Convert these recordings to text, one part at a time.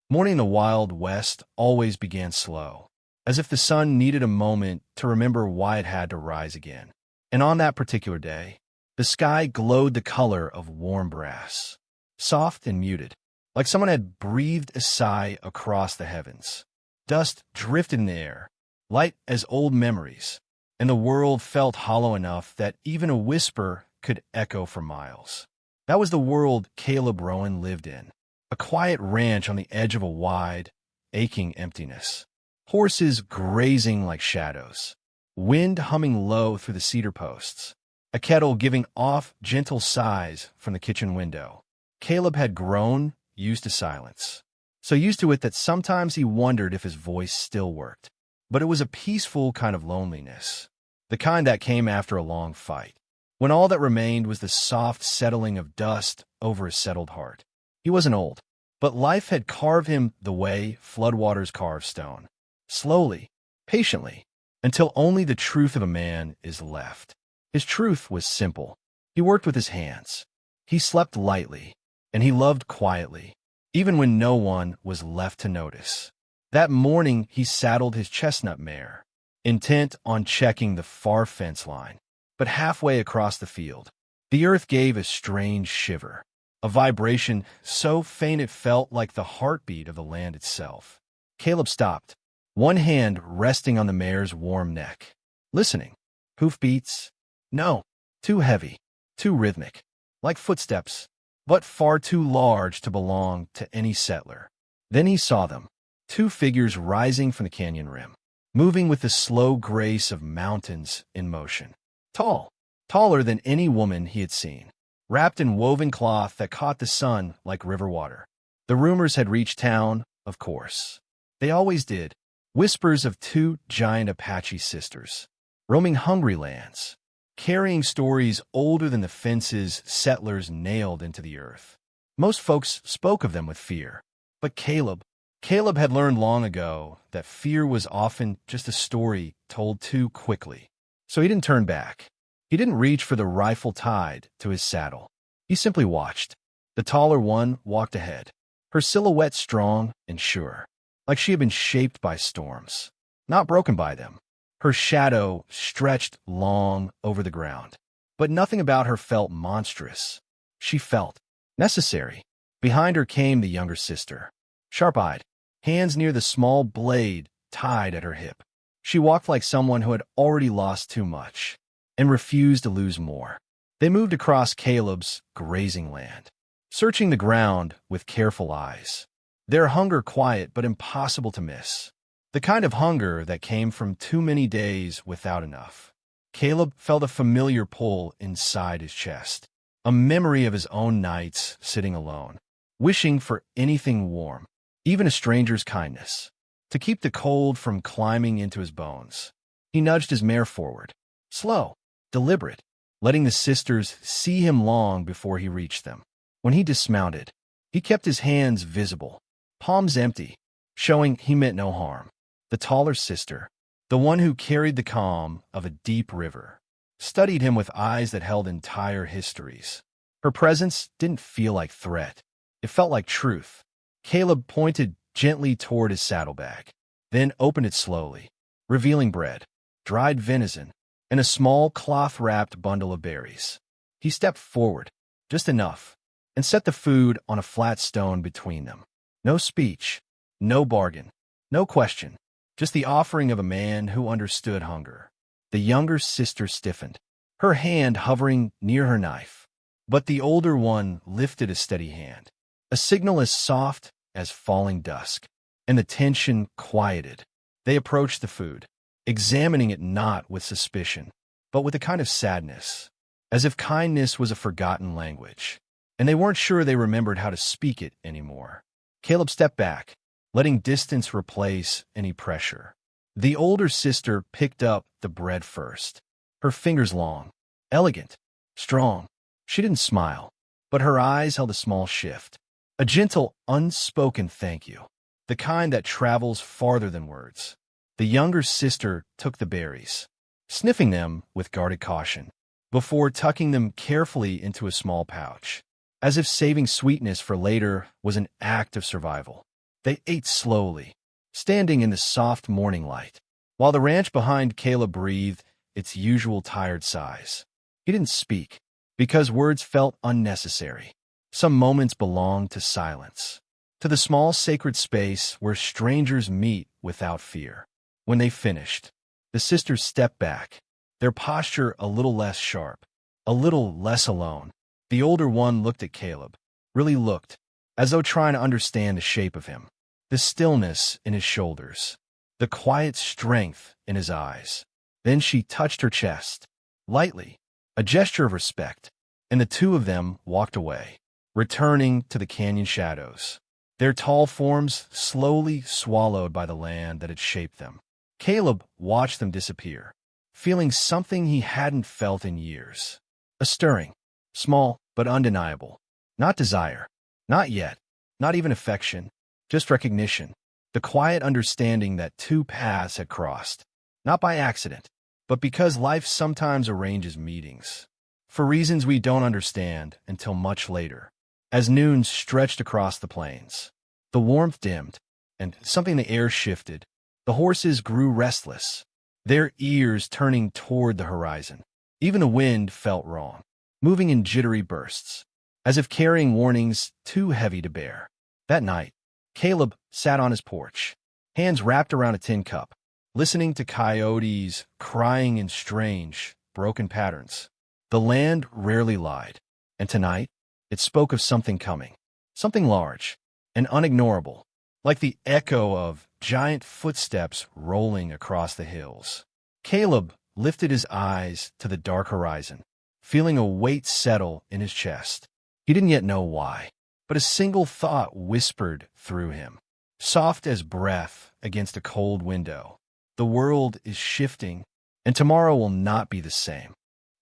Morning in the Wild West always began slow, as if the sun needed a moment to remember why it had to rise again. And on that particular day, the sky glowed the color of warm brass, soft and muted, like someone had breathed a sigh across the heavens. Dust drifted in the air, light as old memories, and the world felt hollow enough that even a whisper could echo for miles. That was the world Caleb Rowan lived in, a quiet ranch on the edge of a wide, aching emptiness. Horses grazing like shadows, wind humming low through the cedar posts, a kettle giving off gentle sighs from the kitchen window. Caleb had grown used to silence, so used to it that sometimes he wondered if his voice still worked. But it was a peaceful kind of loneliness, the kind that came after a long fight, when all that remained was the soft settling of dust over a settled heart. He wasn't old, but life had carved him the way floodwaters carve stone, slowly, patiently, until only the truth of a man is left. His truth was simple. He worked with his hands. He slept lightly, and he loved quietly, even when no one was left to notice. That morning he saddled his chestnut mare, intent on checking the far fence line. But halfway across the field, the earth gave a strange shiver, a vibration so faint it felt like the heartbeat of the land itself. Caleb stopped, one hand resting on the mare's warm neck, listening. Hoofbeats? No, too heavy, too rhythmic, like footsteps, but far too large to belong to any settler. Then he saw them, two figures rising from the canyon rim, moving with the slow grace of mountains in motion. Tall, taller than any woman he had seen, wrapped in woven cloth that caught the sun like river water. The rumors had reached town, of course. They always did. Whispers of two giant Apache sisters, roaming hungry lands, carrying stories older than the fences settlers nailed into the earth. Most folks spoke of them with fear, but Caleb had learned long ago that fear was often just a story told too quickly. So he didn't turn back. He didn't reach for the rifle tied to his saddle. He simply watched. The taller one walked ahead, her silhouette strong and sure, like she had been shaped by storms, not broken by them. Her shadow stretched long over the ground, but nothing about her felt monstrous. She felt necessary. Behind her came the younger sister, sharp-eyed, hands near the small blade tied at her hip. She walked like someone who had already lost too much and refused to lose more. They moved across Caleb's grazing land, searching the ground with careful eyes, their hunger quiet but impossible to miss, the kind of hunger that came from too many days without enough. Caleb felt a familiar pull inside his chest, a memory of his own nights sitting alone, wishing for anything warm, even a stranger's kindness, to keep the cold from climbing into his bones. He nudged his mare forward, slow, deliberate, letting the sisters see him long before he reached them. When he dismounted, he kept his hands visible, palms empty, showing he meant no harm. The taller sister, the one who carried the calm of a deep river, studied him with eyes that held entire histories. Her presence didn't feel like threat. It felt like truth. Caleb pointed gently toward his saddlebag, then opened it slowly, revealing bread, dried venison, and a small cloth-wrapped bundle of berries. He stepped forward, just enough, and set the food on a flat stone between them. No speech, no bargain, no question, just the offering of a man who understood hunger. The younger sister stiffened, her hand hovering near her knife, but the older one lifted a steady hand, a signal as soft as falling dusk, and the tension quieted. They approached the food, examining it not with suspicion, but with a kind of sadness, as if kindness was a forgotten language, and they weren't sure they remembered how to speak it anymore. Caleb stepped back, letting distance replace any pressure. The older sister picked up the bread first, her fingers long, elegant, strong. She didn't smile, but her eyes held a small shift, a gentle, unspoken thank you, the kind that travels farther than words. The younger sister took the berries, sniffing them with guarded caution, before tucking them carefully into a small pouch, as if saving sweetness for later was an act of survival. They ate slowly, standing in the soft morning light, while the ranch behind Caleb breathed its usual tired sighs. He didn't speak, because words felt unnecessary. Some moments belonged to silence, to the small sacred space where strangers meet without fear. When they finished, the sisters stepped back, their posture a little less sharp, a little less alone. The older one looked at Caleb, really looked, as though trying to understand the shape of him, the stillness in his shoulders, the quiet strength in his eyes. Then she touched her chest, lightly, a gesture of respect, and the two of them walked away, returning to the canyon shadows, their tall forms slowly swallowed by the land that had shaped them. Caleb watched them disappear, feeling something he hadn't felt in years. A stirring, small but undeniable. Not desire, not yet, not even affection, just recognition, the quiet understanding that two paths had crossed, not by accident, but because life sometimes arranges meetings, for reasons we don't understand until much later. As noon stretched across the plains, the warmth dimmed, and something in the air shifted. The horses grew restless, their ears turning toward the horizon. Even the wind felt wrong, moving in jittery bursts, as if carrying warnings too heavy to bear. That night, Caleb sat on his porch, hands wrapped around a tin cup, listening to coyotes crying in strange, broken patterns. The land rarely lied, and tonight, it spoke of something coming, something large and unignorable, like the echo of giant footsteps rolling across the hills. Caleb lifted his eyes to the dark horizon, feeling a weight settle in his chest. He didn't yet know why, but a single thought whispered through him, soft as breath against a cold window. The world is shifting, and tomorrow will not be the same.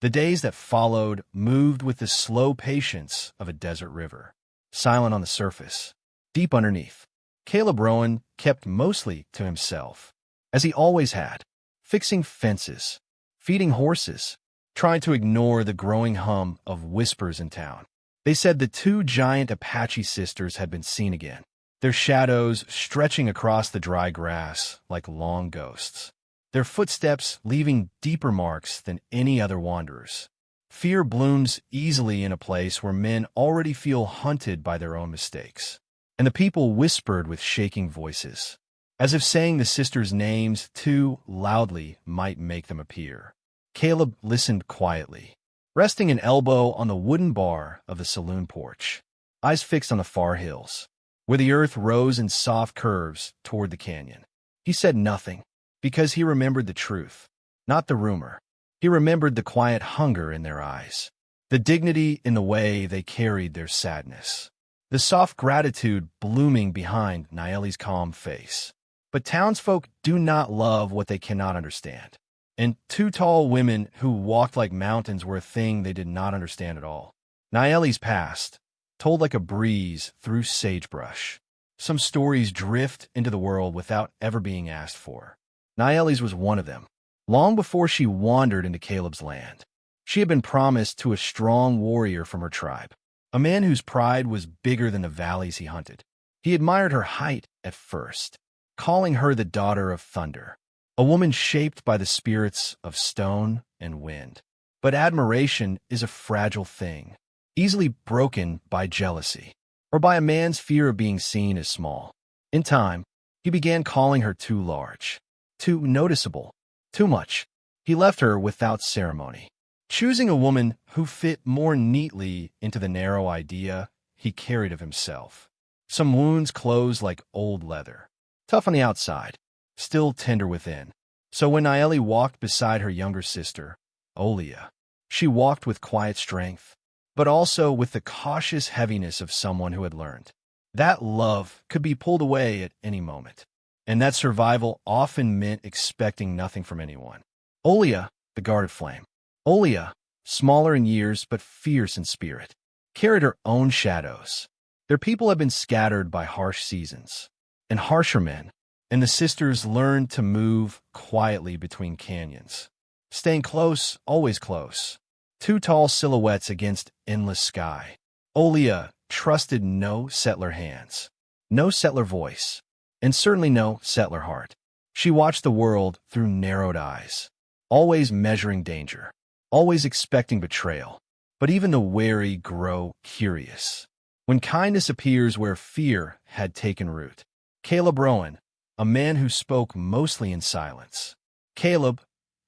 The days that followed moved with the slow patience of a desert river, silent on the surface, deep underneath. Caleb Rowan kept mostly to himself, as he always had, fixing fences, feeding horses, trying to ignore the growing hum of whispers in town. They said the two giant Apache sisters had been seen again, their shadows stretching across the dry grass like long ghosts, their footsteps leaving deeper marks than any other wanderers. Fear blooms easily in a place where men already feel hunted by their own mistakes. And the people whispered with shaking voices, as if saying the sisters' names too loudly might make them appear. Caleb listened quietly, resting an elbow on the wooden bar of the saloon porch, eyes fixed on the far hills, where the earth rose in soft curves toward the canyon. He said nothing, because he remembered the truth, not the rumor. He remembered the quiet hunger in their eyes, the dignity in the way they carried their sadness, the soft gratitude blooming behind Naeli's calm face. But townsfolk do not love what they cannot understand, and two tall women who walked like mountains were a thing they did not understand at all. Naeli's past, told like a breeze through sagebrush. Some stories drift into the world without ever being asked for. Naeli's was one of them. Long before she wandered into Caleb's land, she had been promised to a strong warrior from her tribe, a man whose pride was bigger than the valleys he hunted. He admired her height at first, calling her the daughter of thunder, a woman shaped by the spirits of stone and wind. But admiration is a fragile thing, easily broken by jealousy, or by a man's fear of being seen as small. In time, he began calling her too large, too noticeable, too much. He left her without ceremony, choosing a woman who fit more neatly into the narrow idea he carried of himself. Some wounds closed like old leather, tough on the outside, still tender within. So when Naeli walked beside her younger sister, Olia, she walked with quiet strength, but also with the cautious heaviness of someone who had learned that love could be pulled away at any moment, and that survival often meant expecting nothing from anyone. Olia, the guarded flame. Olia, smaller in years but fierce in spirit, carried her own shadows. Their people had been scattered by harsh seasons and harsher men, and the sisters learned to move quietly between canyons, staying close, always close. Two tall silhouettes against endless sky. Olia trusted no settler hands, No settler voice, and certainly no settler heart. She watched the world through narrowed eyes, always measuring danger, always expecting betrayal. But even the wary grow curious. When kindness appears where fear had taken root. Caleb Rowan, a man who spoke mostly in silence. Caleb,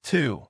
too,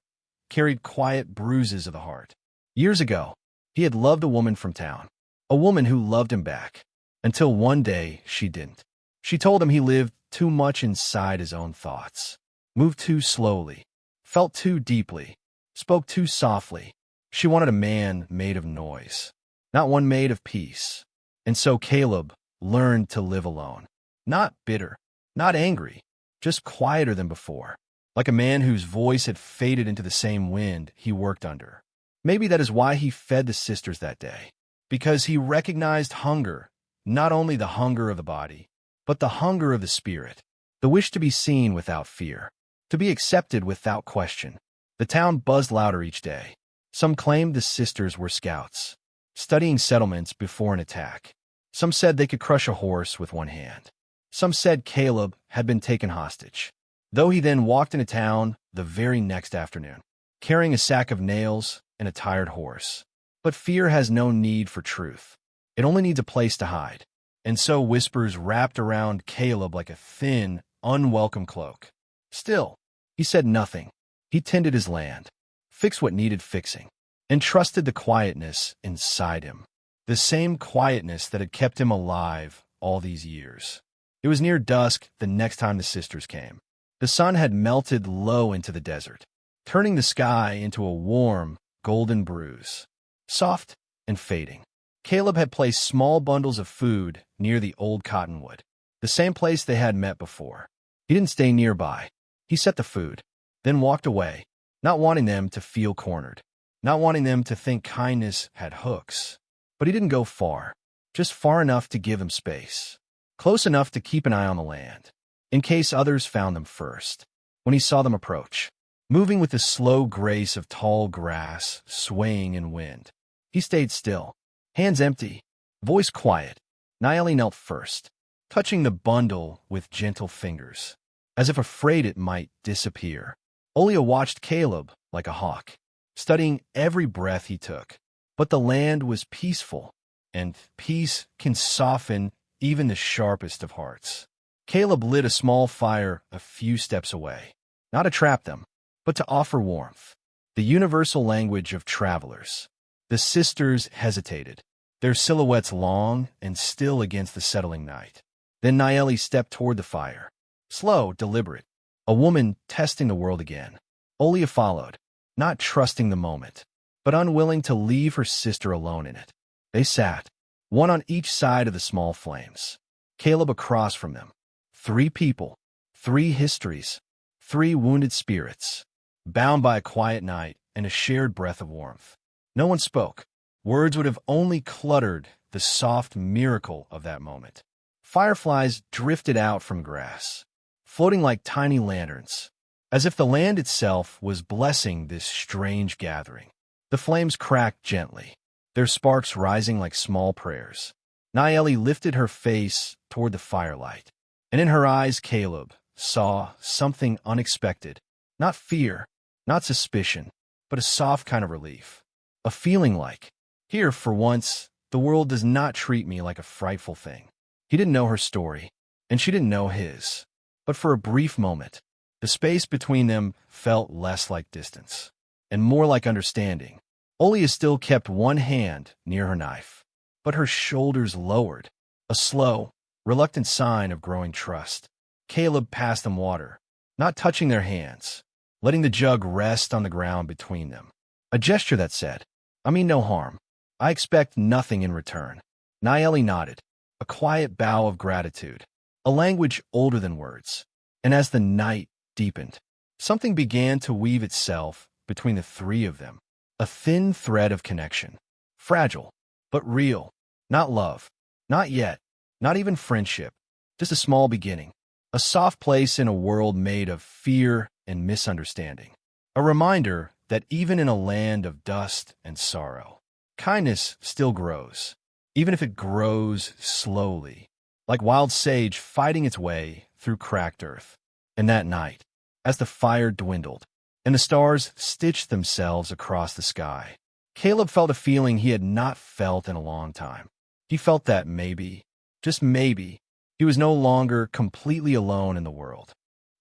carried quiet bruises of the heart. Years ago, he had loved a woman from town, a woman who loved him back, until one day she didn't. She told him he lived too much inside his own thoughts, moved too slowly, felt too deeply, spoke too softly. She wanted a man made of noise, not one made of peace. And so Caleb learned to live alone, not bitter, not angry, just quieter than before, like a man whose voice had faded into the same wind he worked under. Maybe that is why he fed the sisters that day, because he recognized hunger, not only the hunger of the body, but the hunger of the spirit, the wish to be seen without fear, to be accepted without question. The town buzzed louder each day. Some claimed the sisters were scouts, studying settlements before an attack. Some said they could crush a horse with one hand. Some said Caleb had been taken hostage, though he then walked into town the very next afternoon, carrying a sack of nails and a tired horse. But fear has no need for truth. It only needs a place to hide. And so whispers wrapped around Caleb like a thin, unwelcome cloak. Still, he said nothing. He tended his land, fixed what needed fixing, and trusted the quietness inside him, the same quietness that had kept him alive all these years. It was near dusk the next time the sisters came. The sun had melted low into the desert, turning the sky into a warm, golden bruise, soft and fading. Caleb had placed small bundles of food near the old cottonwood, the same place they had met before. He didn't stay nearby. He set the food, then walked away, not wanting them to feel cornered, not wanting them to think kindness had hooks. But he didn't go far, just far enough to give them space, close enough to keep an eye on the land, in case others found them first. When he saw them approach, moving with the slow grace of tall grass swaying in wind, he stayed still, hands empty, voice quiet. Nayeli knelt first, touching the bundle with gentle fingers, as if afraid it might disappear. Olia watched Caleb like a hawk, studying every breath he took. But the land was peaceful, and peace can soften even the sharpest of hearts. Caleb lit a small fire a few steps away, not to trap them, but to offer warmth, the universal language of travelers. The sisters hesitated, their silhouettes long and still against the settling night. Then Nayeli stepped toward the fire, slow, deliberate, a woman testing the world again. Olia followed, not trusting the moment, but unwilling to leave her sister alone in it. They sat, one on each side of the small flames, Caleb across from them. 3 people, 3 histories, 3 wounded spirits, bound by a quiet night and a shared breath of warmth. No one spoke. Words would have only cluttered the soft miracle of that moment. Fireflies drifted out from grass, floating like tiny lanterns, as if the land itself was blessing this strange gathering. The flames cracked gently, their sparks rising like small prayers. Nayeli lifted her face toward the firelight, and in her eyes Caleb saw something unexpected. Not fear, not suspicion, but a soft kind of relief. A feeling like, here, for once, the world does not treat me like a frightful thing. He didn't know her story, and she didn't know his. But for a brief moment, the space between them felt less like distance, and more like understanding. Olia still kept one hand near her knife, but her shoulders lowered, a slow, reluctant sign of growing trust. Caleb passed them water, not touching their hands, letting the jug rest on the ground between them. A gesture that said, "I mean no harm. I expect nothing in return." Nayeli nodded, a quiet bow of gratitude, a language older than words. And as the night deepened, something began to weave itself between the 3 of them, a thin thread of connection, fragile, but real. Not love, not yet, not even friendship, just a small beginning, a soft place in a world made of fear and misunderstanding, a reminder that even in a land of dust and sorrow, kindness still grows, even if it grows slowly, like wild sage fighting its way through cracked earth. And that night, as the fire dwindled and the stars stitched themselves across the sky, Caleb felt a feeling he had not felt in a long time. He felt that maybe, just maybe, he was no longer completely alone in the world.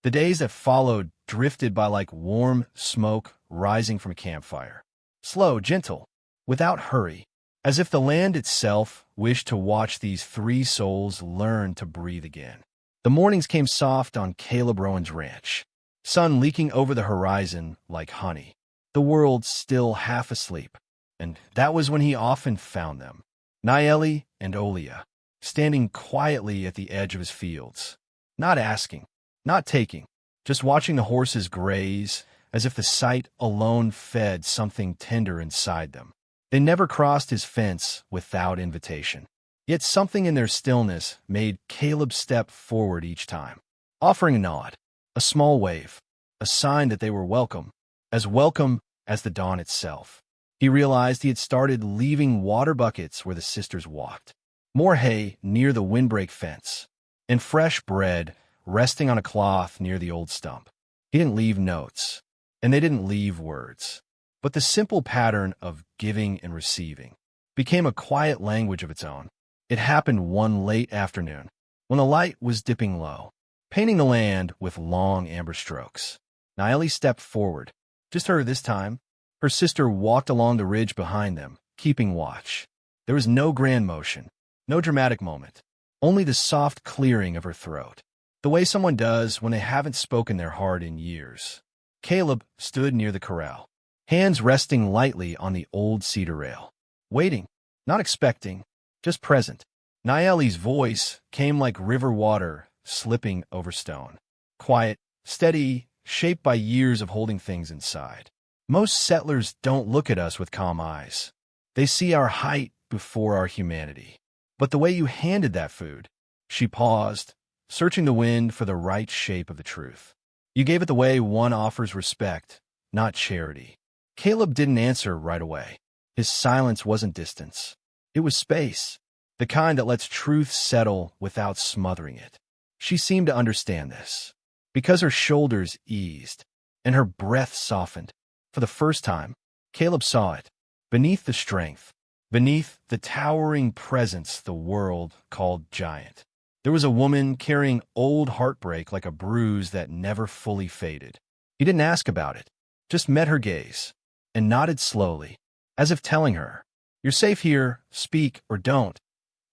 The days that followed drifted by like warm smoke rising from a campfire. Slow, gentle, without hurry, as if the land itself wished to watch these three souls learn to breathe again. The mornings came soft on Caleb Rowan's ranch, sun leaking over the horizon like honey, the world still half asleep. And that was when he often found them, Naeli and Olia, standing quietly at the edge of his fields, not asking, not taking, just watching the horses graze as if the sight alone fed something tender inside them. They never crossed his fence without invitation. Yet something in their stillness made Caleb step forward each time, offering a nod, a small wave, a sign that they were welcome as the dawn itself. He realized he had started leaving water buckets where the sisters walked, more hay near the windbreak fence, and fresh bread resting on a cloth near the old stump. He didn't leave notes, and they didn't leave words, but the simple pattern of giving and receiving became a quiet language of its own. It happened one late afternoon, when the light was dipping low, painting the land with long amber strokes. Naeli stepped forward, just her this time. Her sister walked along the ridge behind them, keeping watch. There was no grand motion, no dramatic moment, only the soft clearing of her throat, the way someone does when they haven't spoken their heart in years. Caleb stood near the corral, hands resting lightly on the old cedar rail, waiting, not expecting, just present. Naeli's voice came like river water slipping over stone, quiet, steady, shaped by years of holding things inside. Most settlers don't look at us with calm eyes. They see our height before our humanity. But the way you handed that food, she paused, searching the wind for the right shape of the truth. You gave it the way one offers respect, not charity. Caleb didn't answer right away. His silence wasn't distance. It was space, the kind that lets truth settle without smothering it. She seemed to understand this, because her shoulders eased, and her breath softened. For the first time, Caleb saw it, beneath the strength, beneath the towering presence the world called giant. There was a woman carrying old heartbreak like a bruise that never fully faded. He didn't ask about it, just met her gaze, and nodded slowly, as if telling her, "You're safe here, speak or don't.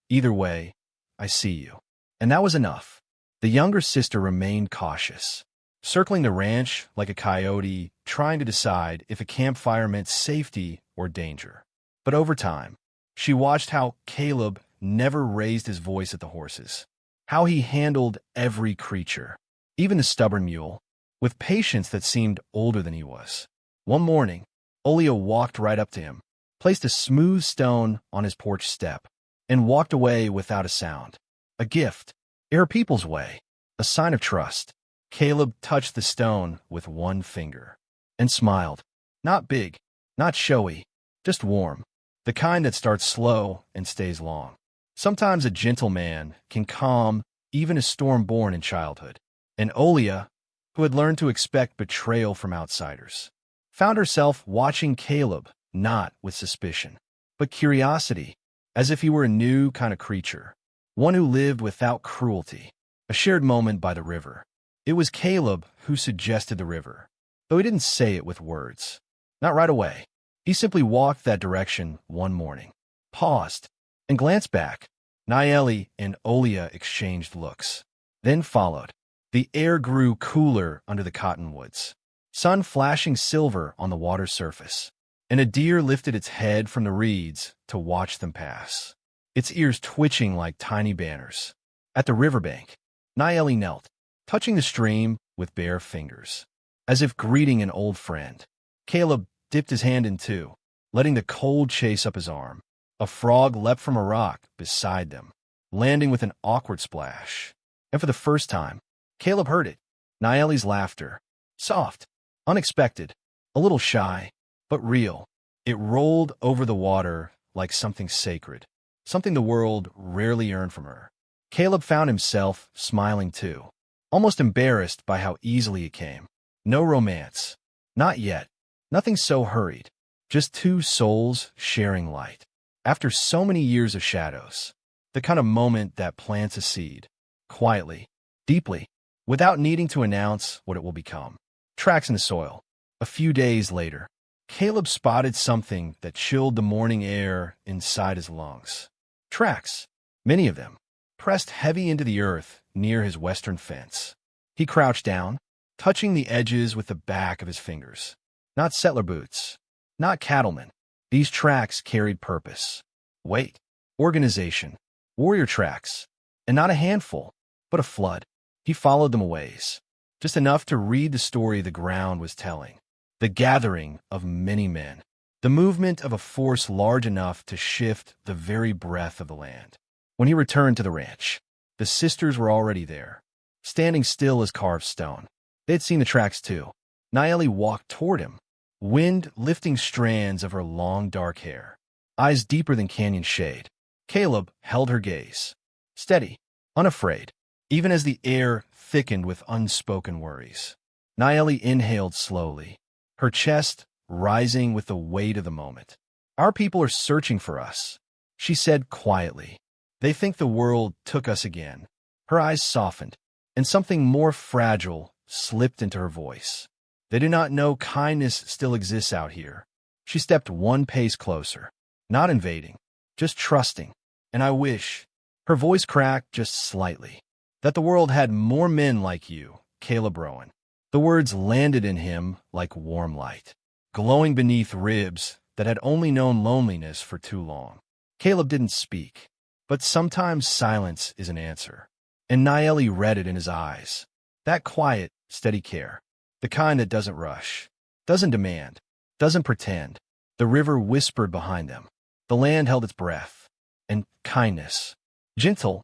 Either way, I see you." And that was enough. The younger sister remained cautious, circling the ranch like a coyote, trying to decide if a campfire meant safety or danger. But over time, she watched how Caleb never raised his voice at the horses, how he handled every creature, even the stubborn mule, with patience that seemed older than he was. One morning, Olia walked right up to him, placed a smooth stone on his porch step, and walked away without a sound. A gift, her people's way, a sign of trust. Caleb touched the stone with one finger and smiled. Not big, not showy, just warm, the kind that starts slow and stays long. Sometimes a gentle man can calm even a storm born in childhood. And Olia, who had learned to expect betrayal from outsiders, found herself watching Caleb not with suspicion, but curiosity, as if he were a new kind of creature, one who lived without cruelty. A shared moment by the river. It was Caleb who suggested the river, though he didn't say it with words. Not right away. He simply walked that direction one morning, paused, and glanced back. Naeli and Olia exchanged looks, then followed. The air grew cooler under the cottonwoods, sun flashing silver on the water's surface, and a deer lifted its head from the reeds to watch them pass, its ears twitching like tiny banners. At the riverbank, Naeli knelt, touching the stream with bare fingers, as if greeting an old friend. Caleb dipped his hand in two, letting the cold chase up his arm. A frog leapt from a rock beside them, landing with an awkward splash. And for the first time, Caleb heard it. Naeli's laughter. Soft, unexpected, a little shy, but real. It rolled over the water like something sacred, something the world rarely earned from her. Caleb found himself smiling too, almost embarrassed by how easily it came. No romance. Not yet. Nothing so hurried. Just two souls sharing light. After so many years of shadows. The kind of moment that plants a seed. Quietly. Deeply. Without needing to announce what it will become. Tracks in the soil. A few days later, Caleb spotted something that chilled the morning air inside his lungs. Tracks. Many of them. Pressed heavy into the earth near his western fence. He crouched down, touching the edges with the back of his fingers. Not settler boots. Not cattlemen. These tracks carried purpose. Weight. Organization. Warrior tracks. And not a handful, but a flood. He followed them a ways. Just enough to read the story the ground was telling. The gathering of many men. The movement of a force large enough to shift the very breath of the land. When he returned to the ranch, the sisters were already there, standing still as carved stone. They'd seen the tracks too. Nayeli walked toward him, wind lifting strands of her long dark hair, eyes deeper than canyon shade. Caleb held her gaze, steady, unafraid, even as the air thickened with unspoken worries. Nayeli inhaled slowly, her chest rising with the weight of the moment. "Our people are searching for us," she said quietly. "They think the world took us again." Her eyes softened, and something more fragile slipped into her voice. "They do not know kindness still exists out here." She stepped one pace closer, not invading, just trusting. "And I wish," her voice cracked just slightly, "that the world had more men like you, Caleb Rowan." The words landed in him like warm light, glowing beneath ribs that had only known loneliness for too long. Caleb didn't speak, but sometimes silence is an answer. And Nayeli read it in his eyes. That quiet, steady care. The kind that doesn't rush, doesn't demand, doesn't pretend. The river whispered behind them. The land held its breath. And kindness, gentle,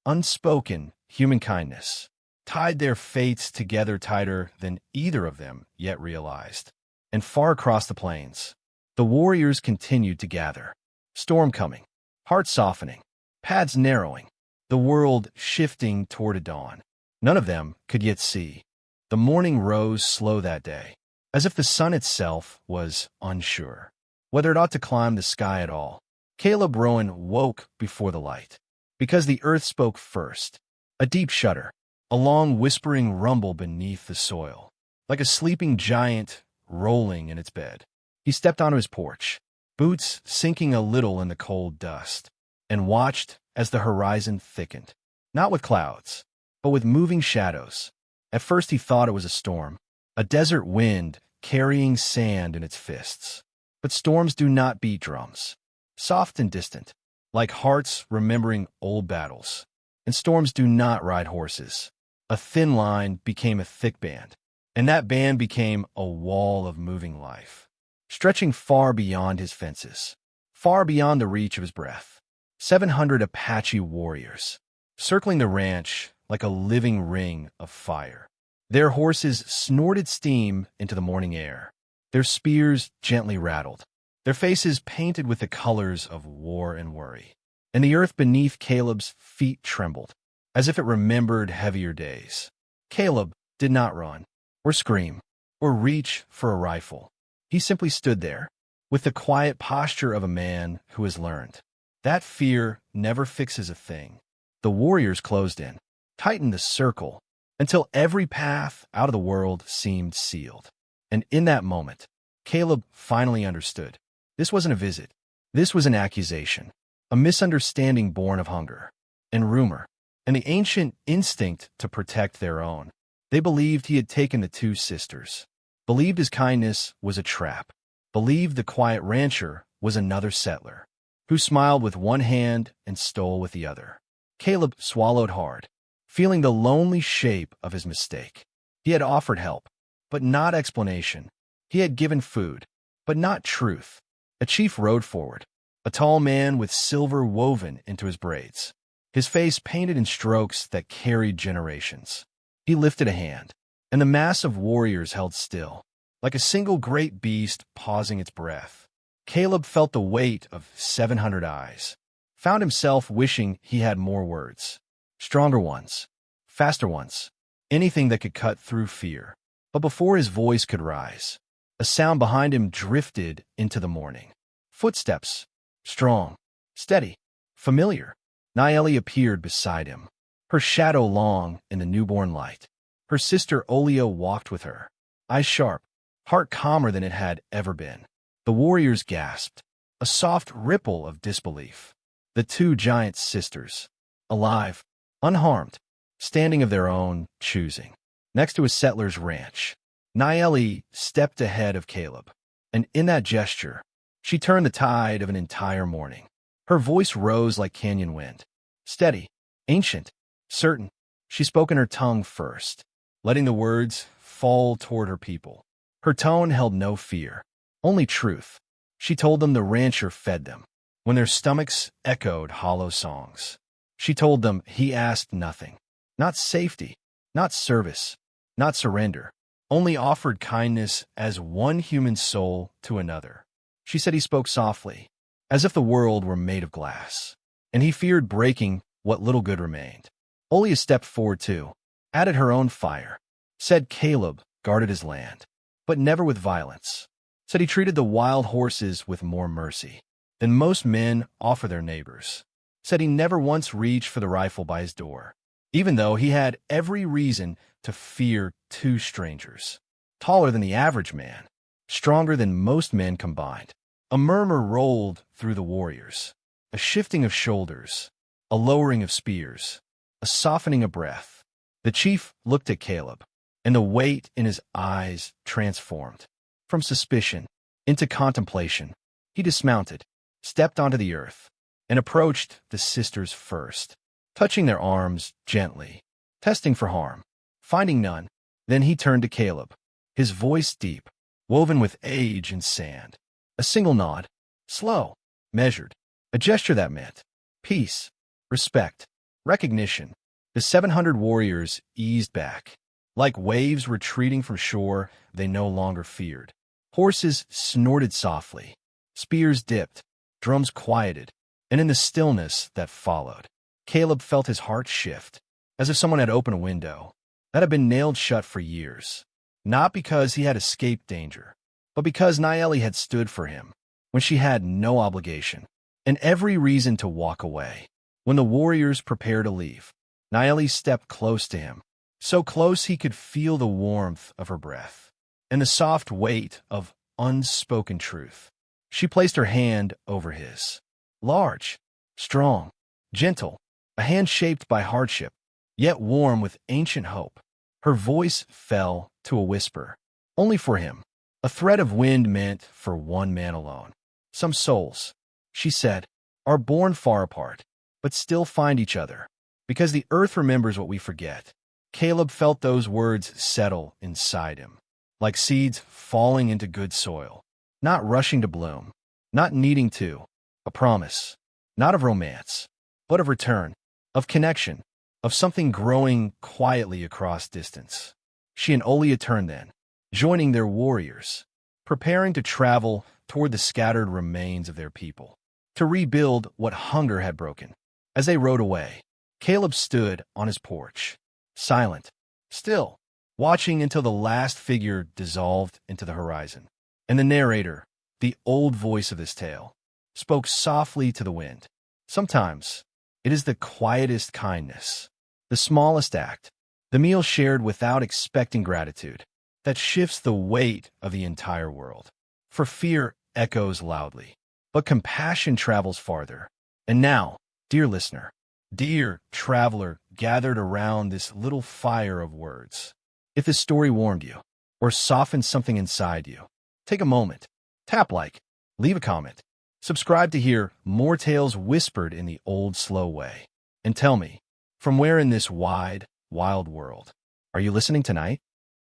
unspoken human kindness, tied their fates together tighter than either of them yet realized. And far across the plains, the warriors continued to gather. Storm coming, heart softening, paths narrowing, the world shifting toward a dawn. None of them could yet see. The morning rose slow that day, as if the sun itself was unsure whether it ought to climb the sky at all. Caleb Rowan woke before the light, because the earth spoke first. A deep shudder, a long whispering rumble beneath the soil, like a sleeping giant rolling in its bed. He stepped onto his porch, boots sinking a little in the cold dust, and watched as the horizon thickened, not with clouds, but with moving shadows. At first he thought it was a storm, a desert wind carrying sand in its fists. But storms do not beat drums, soft and distant, like hearts remembering old battles. And storms do not ride horses. A thin line became a thick band, and that band became a wall of moving life, stretching far beyond his fences, far beyond the reach of his breath. 700 Apache warriors, circling the ranch like a living ring of fire. Their horses snorted steam into the morning air. Their spears gently rattled, their faces painted with the colors of war and worry. And the earth beneath Caleb's feet trembled, as if it remembered heavier days. Caleb did not run, or scream, or reach for a rifle. He simply stood there, with the quiet posture of a man who has learned that fear never fixes a thing. The warriors closed in, tightened the circle, until every path out of the world seemed sealed. And in that moment, Caleb finally understood. This wasn't a visit. This was an accusation, a misunderstanding born of hunger and rumor, and the ancient instinct to protect their own. They believed he had taken the two sisters, believed his kindness was a trap, believed the quiet rancher was another settler, who smiled with one hand and stole with the other. Caleb swallowed hard, feeling the lonely shape of his mistake. He had offered help, but not explanation. He had given food, but not truth. A chief rode forward, a tall man with silver woven into his braids, his face painted in strokes that carried generations. He lifted a hand, and the mass of warriors held still, like a single great beast pausing its breath. Caleb felt the weight of 700 eyes, found himself wishing he had more words. stronger ones, faster ones, anything that could cut through fear. But before his voice could rise, a sound behind him drifted into the morning. Footsteps, strong, steady, familiar. Nayeli appeared beside him, her shadow long in the newborn light. Her sister Olio walked with her, eyes sharp, heart calmer than it had ever been. The warriors gasped, a soft ripple of disbelief. The two giant sisters, alive, unharmed, standing of their own choosing. Next to a settler's ranch, Nayeli stepped ahead of Caleb, and in that gesture, she turned the tide of an entire morning. Her voice rose like canyon wind, steady, ancient, certain. She spoke in her tongue first, letting the words fall toward her people. Her tone held no fear, only truth. She told them the rancher fed them, when their stomachs echoed hollow songs. She told them he asked nothing, not safety, not service, not surrender, only offered kindness as one human soul to another. She said he spoke softly, as if the world were made of glass, and he feared breaking what little good remained. Olia stepped forward too, added her own fire, said Caleb guarded his land, but never with violence, said he treated the wild horses with more mercy than most men offer their neighbors, said he never once reached for the rifle by his door, even though he had every reason to fear two strangers, taller than the average man, stronger than most men combined. A murmur rolled through the warriors, a shifting of shoulders, a lowering of spears, a softening of breath. The chief looked at Caleb, and the weight in his eyes transformed. From suspicion into contemplation, he dismounted, stepped onto the earth, and approached the sisters first, touching their arms gently, testing for harm, finding none. Then he turned to Caleb, his voice deep, woven with age and sand. A single nod, slow, measured, a gesture that meant peace, respect, recognition. The 700 warriors eased back. Like waves retreating from shore they no longer feared. Horses snorted softly, spears dipped, drums quieted, and in the stillness that followed, Caleb felt his heart shift, as if someone had opened a window that had been nailed shut for years. Not because he had escaped danger, but because Nayeli had stood for him when she had no obligation and every reason to walk away. When the warriors prepared to leave, Nayeli stepped close to him, so close he could feel the warmth of her breath and the soft weight of unspoken truth. She placed her hand over his, large, strong, gentle, a hand shaped by hardship, yet warm with ancient hope. Her voice fell to a whisper, only for him. A thread of wind meant for one man alone. Some souls, she said, are born far apart, but still find each other, because the earth remembers what we forget. Caleb felt those words settle inside him, like seeds falling into good soil, not rushing to bloom, not needing to, a promise, not of romance, but of return, of connection, of something growing quietly across distance. She and Olia turned then, joining their warriors, preparing to travel toward the scattered remains of their people, to rebuild what hunger had broken. As they rode away, Caleb stood on his porch, silent, still, watching until the last figure dissolved into the horizon. And the narrator, the old voice of this tale, spoke softly to the wind. Sometimes it is the quietest kindness, the smallest act, the meal shared without expecting gratitude, that shifts the weight of the entire world. For fear echoes loudly, but compassion travels farther. And now, dear listener, dear traveler gathered around this little fire of words, if this story warmed you or softened something inside you, take a moment, tap like, leave a comment, subscribe to hear more tales whispered in the old, slow way, and tell me, from where in this wide, wild world are you listening tonight?